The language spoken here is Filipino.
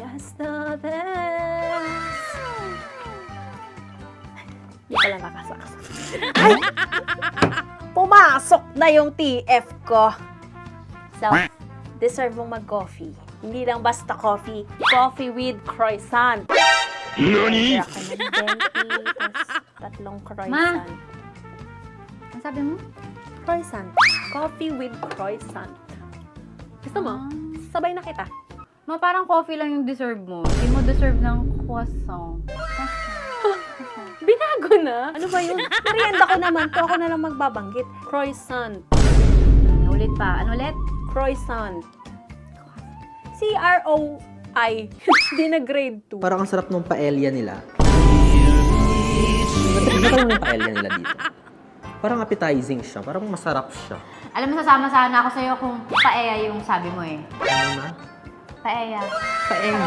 Just the best. Hindi pala nakasaksak. Ay! Pumasok na yung TF ko. So, deserve mong mag-coffee. Hindi lang basta coffee. Coffee with croissant. NANI?! Kaya ka ng 20, tas 3 croissant. Ang sabi mo? Croissant. Coffee with croissant. Gusto mo? Sabay na kita. Ma, parang coffee lang yung deserve mo. Hindi mo deserve ng croissant. Binago na? Ano ba yun? Merienda ko naman to. Ako na lang magbabanggit. Croissant. Ulit pa. Ano ulit? Croissant. C-R-O-I. Hindi na grade 2. Parang ang sarap nung paella nila. Iba lang yung paella nila dito. Parang appetizing siya. Parang masarap siya. Alam mo, sasama sana ako sa'yo kung paella yung sabi mo eh. Ano na? Paella. Paella.